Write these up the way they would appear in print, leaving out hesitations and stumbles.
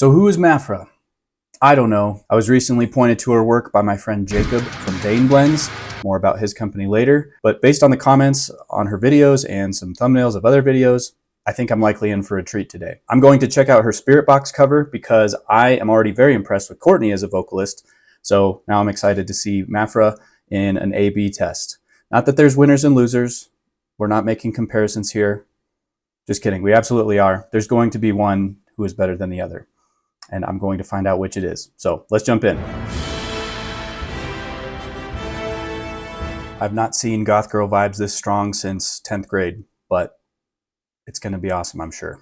So who is MAPHRA? I don't know. I was recently pointed to her work by my friend Jacob from Dane Blends. More about his company later. But based on the comments on her videos and some thumbnails of other videos, I think I'm likely in for a treat today. I'm going to check out her Spiritbox cover because I am already very impressed with Courtney as a vocalist. So now I'm excited to see MAPHRA in an A/B test. Not that there's winners and losers. We're not making comparisons here. Just kidding. We absolutely are. There's going to be one who is better than the other. And I'm going to find out which it is. So let's jump in. I've not seen goth girl vibes this strong since 10th grade, but it's going to be awesome, I'm sure.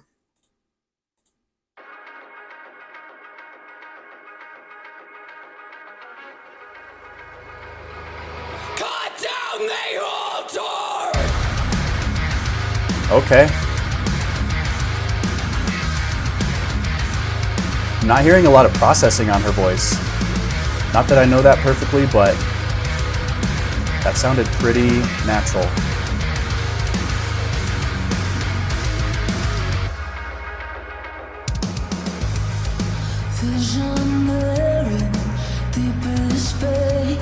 Cut down the altar! Okay. I'm not hearing a lot of processing on her voice. Not that I know that perfectly, but that sounded pretty natural. Visionaire, deepest fake,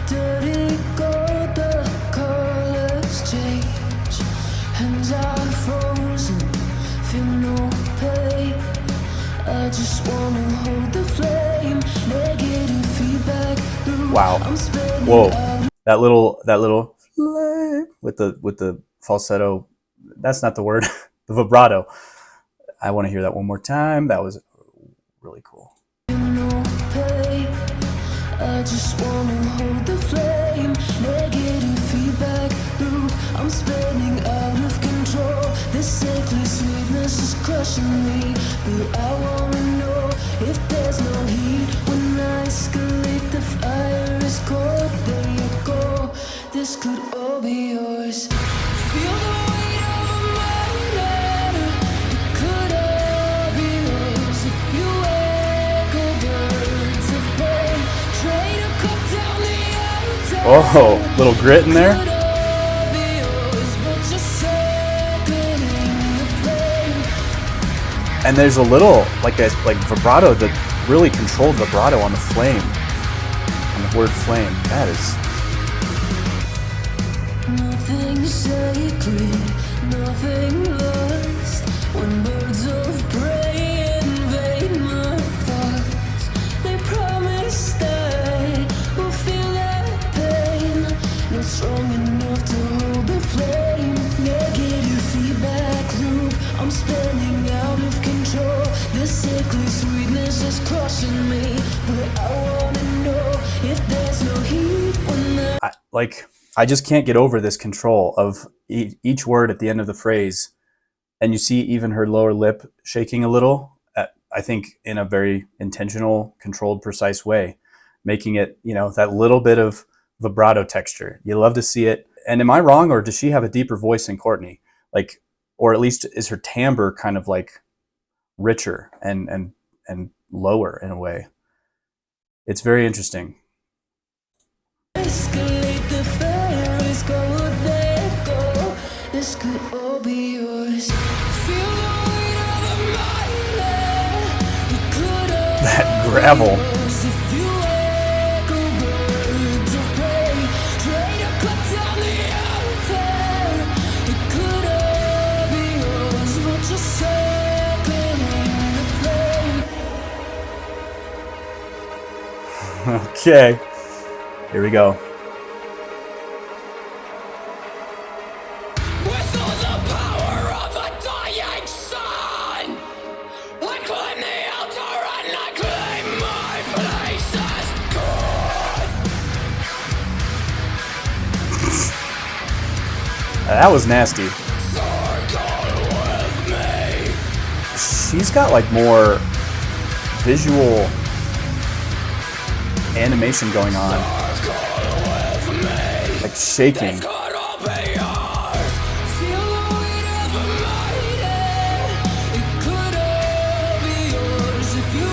dirty gold, the colors change. Hands are frozen, feel no pain. I just wanna hold the flame, negative feedback. Wow. Whoa. That little flame with the falsetto, that's not the word. The vibrato. I want to hear that one more time. That was really cool. I just wanna hold the flame, negative feedback loop. I'm spinning out of control. This sickly sweetness is crushing me. But I wanna know if there's no heat when I escalate. The fire is cold. There you go. This could all be yours. Feel the weight of a martyr. It could all be yours if you echo birds of prey. Traitor, cut down the altar. Oh, little grit in there. Could all be yours, but you're circling the flame. And there's a little like vibrato, that really controlled vibrato on the flame, on the word flame. That is. Nothing sacred, nothing lost. When birds of prey invade my thoughts, they promise that we'll feel that pain. Not strong enough to hold the flame. Negative feedback loop. I'm spinning out of control. This sickly sweetness is crushing me. But I wanna know if there's no heat when the I just can't get over this control of each word at the end of the phrase. And you see even her lower lip shaking a little, I think in a very intentional, controlled, precise way, making it, you know, that little bit of vibrato texture. You love to see it. And am I wrong, or does she have a deeper voice than Courtney? Like, or at least is her timbre kind of like richer and lower in a way? It's very interesting. escalate, the fire is cold, let go. This could all be yours. Feel the weight of a martyr. It could all That gravel. be yours if you echo birds of prey. Traitor, cut down the altar. It could all be yours, but you're circling the flame. Okay, here we go. With all the power of a dying sun, I climb the altar and I claim my place as God. That was nasty. Circle with me. She's got like more visual animation going on, Circle with me. like shaking. This could all be yours. Feel the weight of a martyr. It could all be yours if you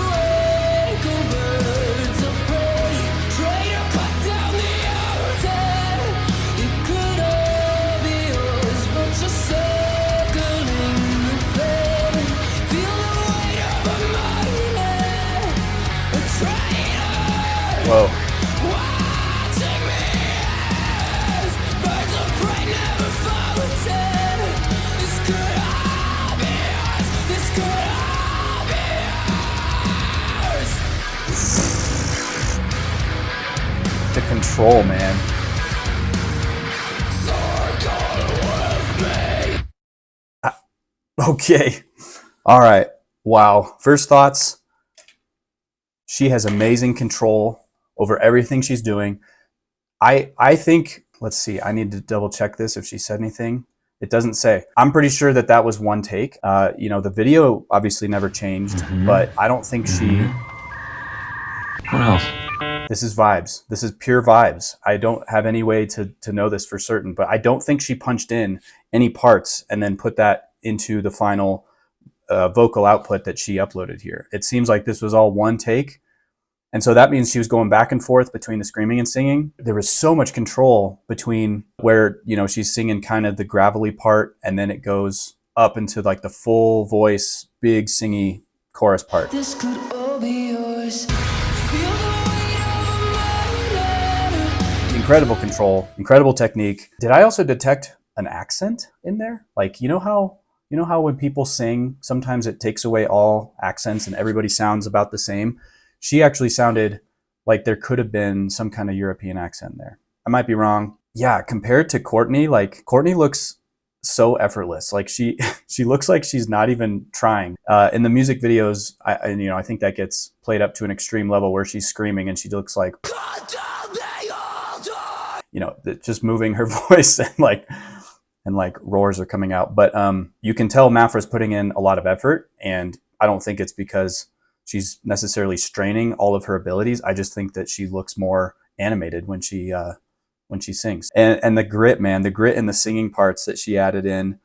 echo birds of prey. Traitor, cut down the altar. It could all be yours, but you're circling the flame. Feel the weight of a martyr. Whoa. Watching me as birds of prey never fall dead. This could all be ours. This could all be ours. The control, man. Okay. All right. Wow. First thoughts. She has amazing control over everything she's doing. I think, let's see, I need to double check this if she said anything. It doesn't say. I'm pretty sure that that was one take. You know, the video obviously never changed, but I don't think she... What else? This is vibes. This is pure vibes. I don't have any way to know this for certain, but I don't think she punched in any parts and then put that into the final vocal output that she uploaded here. It seems like this was all one take. And so that means she was going back and forth between the screaming and singing. There was so much control between where, you know, she's singing kind of the gravelly part and then it goes up into like the full voice, big singy chorus part. This could all be yours. Feel the weight of a martyr. Incredible control, incredible technique. Did I also detect an accent in there? Like, you know how when people sing, sometimes it takes away all accents and everybody sounds about the same? She actually sounded like there could have been some kind of European accent there. I might be wrong. Yeah, compared to Courtney, like Courtney looks so effortless. Like she looks like she's not even trying. In the music videos, I think that gets played up to an extreme level where she's screaming and she looks like, you know, just moving her voice and like roars are coming out. But you can tell MAPHRA's putting in a lot of effort, and I don't think it's because she's necessarily straining all of her abilities. I just think that she looks more animated when she sings. And the grit, man, the grit in the singing parts that she added in,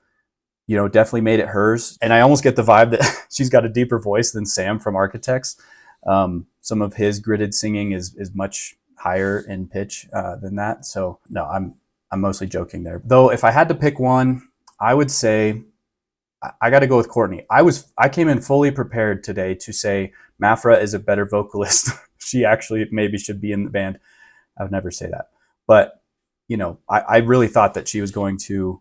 you know, definitely made it hers. And I almost get the vibe that she's got a deeper voice than Sam from Architects. Some of his gritted singing is much higher in pitch than that. So no, I'm mostly joking there. Though if I had to pick one, I would say I got to go with Courtney. I came in fully prepared today to say MAPHRA is a better vocalist. She actually maybe should be in the band. I would never say that. But, you know, I really thought that she was going to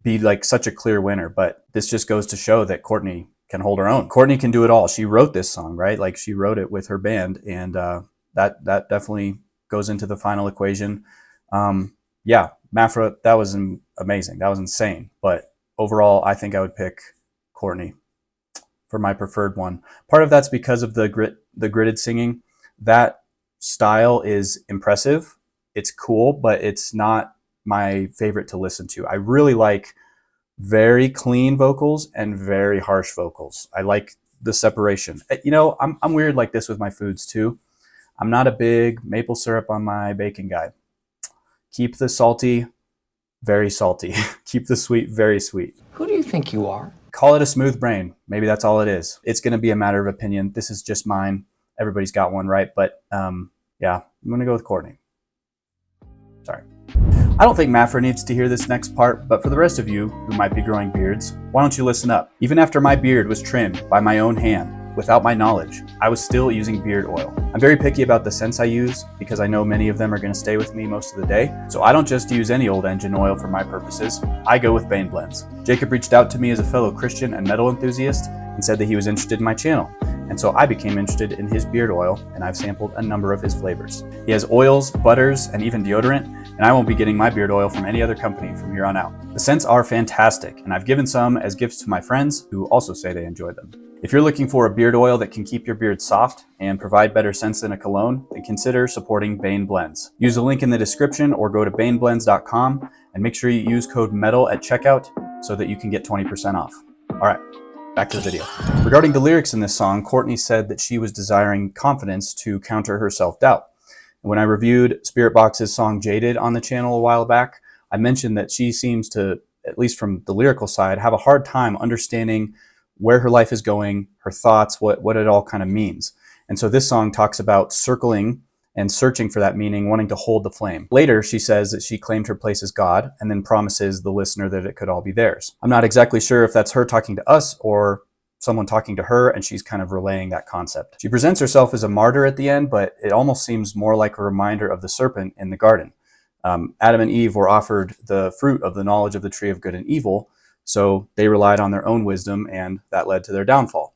be like such a clear winner. But this just goes to show that Courtney can hold her own. Courtney can do it all. She wrote this song, right? Like she wrote it with her band. And that definitely goes into the final equation. Yeah, MAPHRA, that was amazing. That was insane. But overall, I think I would pick Courtney for my preferred one. Part of that's because of the gritted singing. That style is impressive. It's cool, but it's not my favorite to listen to. I really like very clean vocals and very harsh vocals. I like the separation. You know, I'm weird like this with my foods too. I'm not a big maple syrup on my bacon guy. Keep the salty very salty. Keep the sweet very sweet. Who do you think you are? Call it a smooth brain. Maybe that's all it is. It's going to be a matter of opinion. This is just mine. Everybody's got one, right? But yeah, I'm going to go with Courtney. Sorry. I don't think MAPHRA needs to hear this next part, but for the rest of you who might be growing beards, why don't you listen up? Even after my beard was trimmed by my own hand, without my knowledge, I was still using beard oil. I'm very picky about the scents I use because I know many of them are going to stay with me most of the day. So I don't just use any old engine oil for my purposes. I go with Bane blends. Jacob reached out to me as a fellow Christian and metal enthusiast and said that he was interested in my channel. And so I became interested in his beard oil, and I've sampled a number of his flavors. He has oils, butters, and even deodorant, and I won't be getting my beard oil from any other company from here on out. The scents are fantastic, and I've given some as gifts to my friends who also say they enjoy them. If you're looking for a beard oil that can keep your beard soft and provide better scents than a cologne, then consider supporting Bane Blends. Use the link in the description or go to baneblends.com and make sure you use code METAL at checkout so that you can get 20% off. All right, back to the video. Regarding the lyrics in this song, Courtney said that she was desiring confidence to counter her self-doubt. When I reviewed Spiritbox's song Jaded on the channel a while back, I mentioned that she seems to, at least from the lyrical side, have a hard time understanding where her life is going, her thoughts, what it all kind of means. And so this song talks about circling and searching for that meaning, wanting to hold the flame. Later, she says that she claimed her place as God and then promises the listener that it could all be theirs. I'm not exactly sure if that's her talking to us or someone talking to her, and she's kind of relaying that concept. She presents herself as a martyr at the end, but it almost seems more like a reminder of the serpent in the garden. Adam and Eve were offered the fruit of the knowledge of the tree of good and evil, so they relied on their own wisdom, and that led to their downfall.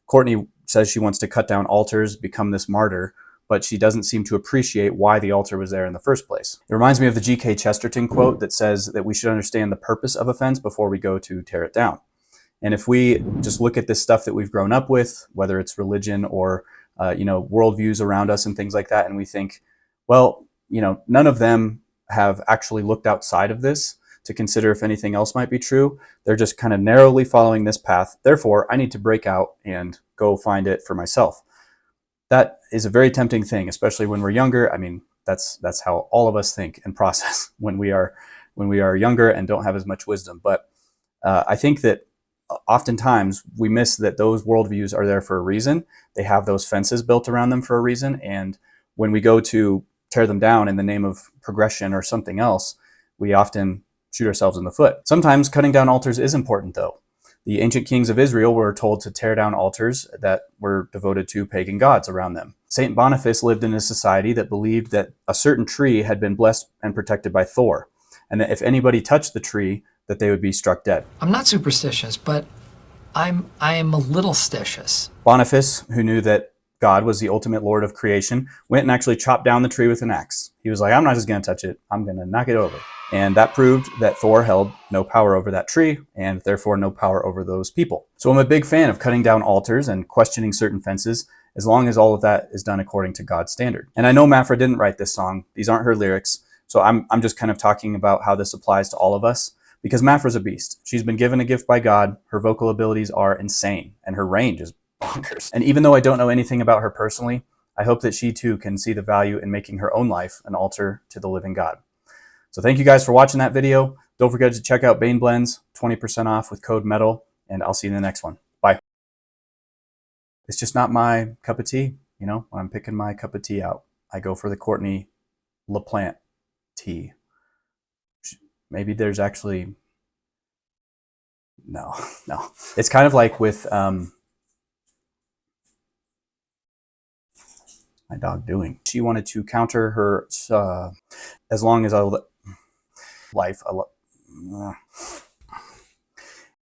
Courtney says she wants to cut down altars, become this martyr, but she doesn't seem to appreciate why the altar was there in the first place. It reminds me of the G.K. Chesterton quote that says that we should understand the purpose of a fence before we go to tear it down. And if we just look at this stuff that we've grown up with, whether it's religion or worldviews around us and things like that, and we think, well, none of them have actually looked outside of this to consider if anything else might be true. They're just kind of narrowly following this path. Therefore, I need to break out and go find it for myself. That is a very tempting thing, especially when we're younger. I mean, that's how all of us think and process when we are younger and don't have as much wisdom. But I think that oftentimes we miss that those worldviews are there for a reason. They have those fences built around them for a reason. And when we go to tear them down in the name of progression or something else, we often shoot ourselves in the foot. Sometimes cutting down altars is important, though. The ancient kings of Israel were told to tear down altars that were devoted to pagan gods around them. Saint Boniface lived in a society that believed that a certain tree had been blessed and protected by Thor, and that if anybody touched the tree, that they would be struck dead. I'm not superstitious, but I am a little stitious. Boniface, who knew that God was the ultimate Lord of creation, went and actually chopped down the tree with an axe. He was like, I'm not just going to touch it, I'm going to knock it over. And that proved that Thor held no power over that tree, and therefore no power over those people. So I'm a big fan of cutting down altars and questioning certain fences, as long as all of that is done according to God's standard. And I know MAPHRA didn't write this song. These aren't her lyrics. So I'm just kind of talking about how this applies to all of us, because MAPHRA's a beast. She's been given a gift by God. Her vocal abilities are insane, and her range is bonkers. And even though I don't know anything about her personally, I hope that she too can see the value in making her own life an altar to the living God. So thank you guys for watching that video. Don't forget to check out Bane Blends, 20% off with code METAL, and I'll see you in the next one. Bye. It's just not my cup of tea. When I'm picking my cup of tea out, I go for the Courtney LaPlante tea. Maybe there's actually, no. It's kind of like with, my dog doing. She wanted to counter her, as long as life.